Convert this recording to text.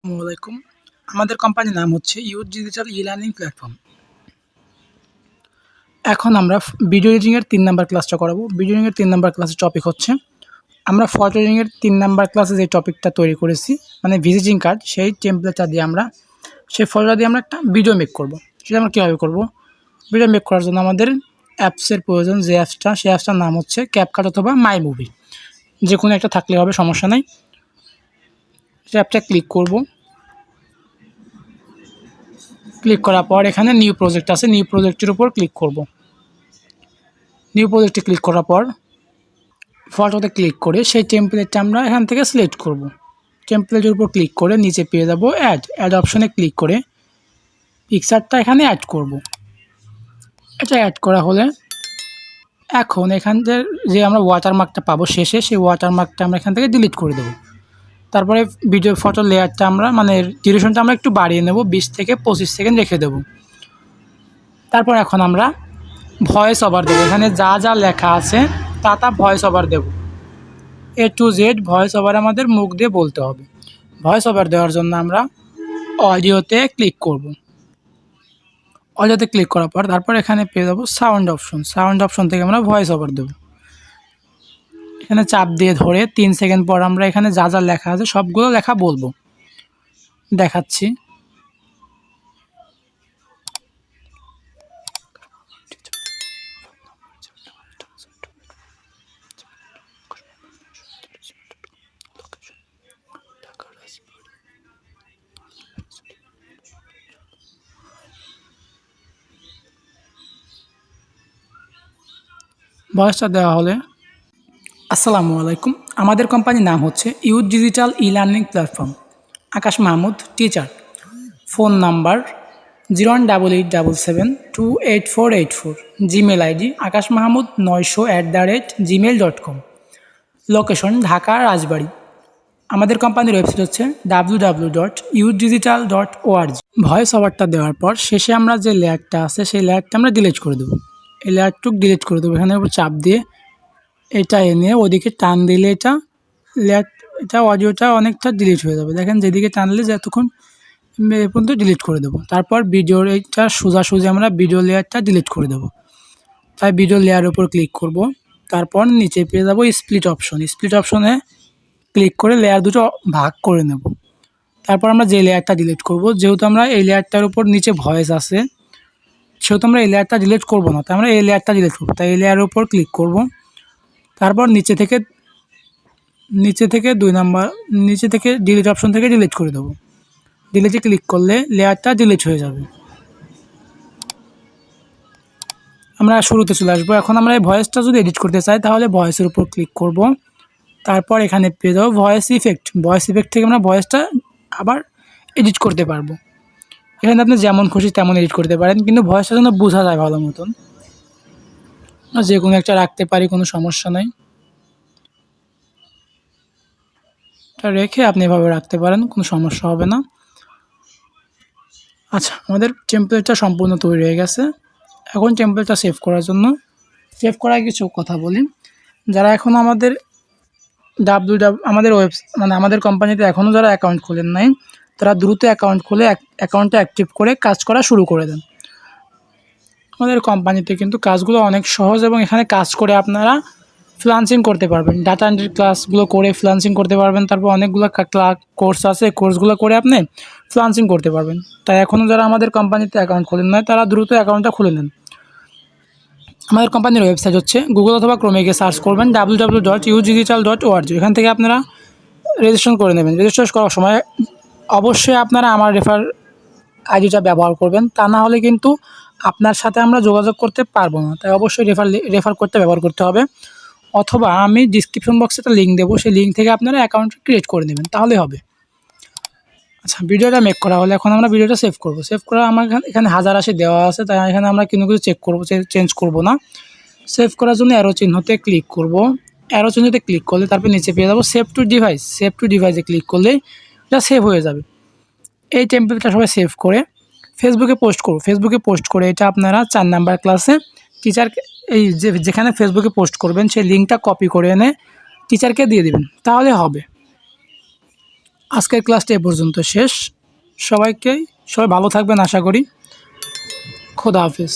আসসালামু আলাইকুম। আমাদের কোম্পানির নাম হচ্ছে ইউথ ডিজিটাল ই-লার্নিং প্ল্যাটফর্ম। এখন আমরা ভিডিও এডিটিং এর ৩ নাম্বার ক্লাসটা করাবো। ভিডিও এডিটিং এর ৩ নাম্বার ক্লাসের টপিক হচ্ছে আমরা ফটো এডিটিং এর ৩ নাম্বার ক্লাসে যে টপিকটা তৈরি করেছি মানে ভিজিটিং কার্ড, সেই টেমপ্লেটটা দিয়ে আমরা সেই ফটোটা দিয়ে আমরা একটা ভিডিও মেক করব। সেটা আমরা কীভাবে করব? ভিডিও মেক করার জন্য আমাদের অ্যাপসের প্রয়োজন। যে অ্যাপসটা, সেই অ্যাপসটার নাম হচ্ছে ক্যাপকাট অথবা মাই মুভি, যে কোনো একটা থাকলে হবে, সমস্যা নাই। সেই অ্যাপটা ক্লিক করব। ক্লিক করার পর এখানে নিউ প্রজেক্ট আছে, নিউ প্রজেক্টের উপর ক্লিক করব। নিউ প্রজেক্টে ক্লিক করার পর ফটোতে ক্লিক করে সেই টেমপ্লেটটা আমরা এখান থেকে সিলেক্ট করব। টেমপ্লেটের উপর ক্লিক করে নিচে পেয়ে যাব অ্যাড অপশনে ক্লিক করে পিকচারটা এখানে অ্যাড করব। এটা অ্যাড করা হলে এখন এখান থেকে যে আমরা ওয়াটারমার্কটা পাবো শেষে, সেই ওয়াটারমার্কটা আমরা এখান থেকে ডিলিট করে দেব। তারপরে ভিডিও ফটো লেয়ারটা আমরা মানে ডিউরেশনটা আমরা একটু বাড়িয়ে নেব, 20 থেকে 25 সেকেন্ড রেখে দেব। তারপর এখন আমরা ভয়েস ওভার দেবো। এখানে যা যা লেখা আছে তা ভয়েস ওভার দেব। A to Z voice over আমাদের মুখ দিয়ে বলতে হবে। ভয়েস ওভার দেওয়ার জন্য আমরা অডিওতে ক্লিক করব। অডিওতে ক্লিক করার পর তারপর এখানে পেয়ে যাবো সাউন্ড অপশন। সাউন্ড অপশন থেকে আমরা ভয়েস ওভার দেব। এখানে চাপ দিয়ে ধরে 3 সেকেন্ড পর আমরা এখানে যা যা লেখা আছে সবগুলো লেখা বলবো। দেখাচ্ছি। ভয়েসটা দেওয়া হলে আসসালামু আলাইকুম। আমাদের কোম্পানির নাম হচ্ছে youth digital e-learning platform. Akash Mahmud, teacher. Phone number 01877728484। Gmail ID akashmahmud900@gmail.com। Location Dhaka Rajbari. আমাদের কোম্পানির ওয়েবসাইট হচ্ছে www.youthdigital.org। ভয়েস ওভারটা দেওয়ার পর শেষে আমরা যে লেয়ারটা আছে সেই লেয়ারটা আমরা ডিলিট করে দেবো। এই লেয়ারটুক ডিলিট করে দেবো। এখানে উপর চাপ দিয়ে এটা এনে ওদিকে টান দিলে এটা অডিওটা অনেকটা ডিলিট হয়ে যাবে। দেখেন যেদিকে টানলে যতক্ষণ এ পর্যন্ত ডিলিট করে দেবো। তারপর ভিডিওর এইটা সোজাসুজি আমরা ভিডিও লেয়ারটা ডিলিট করে দেবো। তাই ভিডিও লেয়ারের উপর ক্লিক করব। তারপর নিচে পেয়ে যাবো স্প্লিট অপশন। স্প্লিট অপশনে ক্লিক করে লেয়ার দুটো ভাগ করে নেব। তারপর আমরা যে লেয়ারটা ডিলিট করব, যেহেতু আমরা এই লেয়ারটার উপর নিচে ভয়েস আছে সেহেতু আমরা এই লেয়ারটা ডিলিট করব না, তাই আমরা এই লেয়ারটা ডিলিট করব। তাই এই লেয়ারের উপর ক্লিক করব। তারপর নিচে থেকে 2 নাম্বার নিচে থেকে ডিলিট অপশন থেকে ডিলিট করে দেবো। ডিলিটে ক্লিক করলে লেয়ারটা ডিলিট হয়ে যাবে। আমরা শুরুতে চলে আসবো। এখন আমরা এই ভয়েসটা যদি এডিট করতে চাই তাহলে ভয়েসের উপর ক্লিক করব। তারপর এখানে পেয়ে যাবো ভয়েস ইফেক্ট। ভয়েস ইফেক্ট থেকে আমরা ভয়েসটা আবার এডিট করতে পারবো। এখানে আপনি যেমন খুশি তেমন এডিট করতে পারেন, কিন্তু ভয়েসটা যেন বোঝা যায় ভালো মতন। যে কোনো একটা রাখতে পারি, কোনো সমস্যা নেই। এটা রেখে আপনি এভাবে রাখতে পারেন, কোনো সমস্যা হবে না। আচ্ছা, আমাদের টেমপ্লেটটা সম্পূর্ণ তৈরি হয়ে গেছে। এখন টেমপ্লেটটা সেভ করার জন্য সেভ করার কিছু কথা বলি। যারা এখন আমাদের আমাদের মানে আমাদের কোম্পানিতে এখনও যারা অ্যাকাউন্ট খোলেন নাই, তারা দ্রুত অ্যাকাউন্ট খুলে অ্যাকাউন্টটা অ্যাক্টিভ করে কাজ করা শুরু করে দেন। আমাদের কোম্পানিতে কিন্তু কাজগুলো অনেক সহজ এবং এখানে কাজ করে আপনারা ফ্রিল্যান্সিং করতে পারবেন। ডাটা এন্ট্রি ক্লাসগুলো করে ফ্রিল্যান্সিং করতে পারবেন। তারপর অনেকগুলো কোর্স আছে, কোর্সগুলো করে আপনি ফ্রিল্যান্সিং করতে পারবেন। তাই এখনও যারা আমাদের কোম্পানিতে অ্যাকাউন্ট খোলেন নাই তারা দ্রুত অ্যাকাউন্টটা খুলে নেন। আমাদের কোম্পানির ওয়েবসাইট হচ্ছে গুগল অথবা ক্রোমে গিয়ে সার্চ করবেন www.youthdigital.org। এখান থেকে আপনারা রেজিস্ট্রেশন করে নেবেন। রেজিস্ট্রেশন করার সময় অবশ্যই আপনারা আমার রেফার আইডিটা ব্যবহার করবেন, তা না হলে কিন্তু আপনার সাথে আমরা যোগাযোগ করতে পারবো না। তাই অবশ্যই রেফার করতে ব্যবহার করতে হবে। অথবা আমি ডিসক্রিপশন বক্সে একটা লিঙ্ক দেবো, সেই লিঙ্ক থেকে আপনারা অ্যাকাউন্ট ক্রিয়েট করে নেবেন, তাহলে হবে। আচ্ছা, ভিডিওটা মেক করা হলে এখন আমরা ভিডিওটা সেভ করব। সেভ করা আমার এখানে 1080 দেওয়া আছে, তাই এখানে আমরা কোনো কিছু চেঞ্জ করব না। সেভ করার জন্য অ্যারো চিহ্নতে ক্লিক করব। অ্যারো চিহ্নতে ক্লিক করলে তারপর নিচে পেয়ে যাবো save two device. Save two ডিভাইসে ক্লিক করলে এটা সেভ হয়ে যাবে। এই টেমপ্লেটটা সবাই সেভ করে ফেসবুকে পোস্ট করব। ফেসবুকে পোস্ট করে এটা আপনারা 4 নাম্বার ক্লাসে টিচারকে যেখানে ফেসবুকে পোস্ট করবেন সেই লিঙ্কটা কপি করে এনে টিচারকে দিয়ে দেবেন, তাহলে হবে। আজকের ক্লাসটি এ পর্যন্ত শেষ। সবাই ভালো থাকবেন আশা করি। খোদা হাফেজ।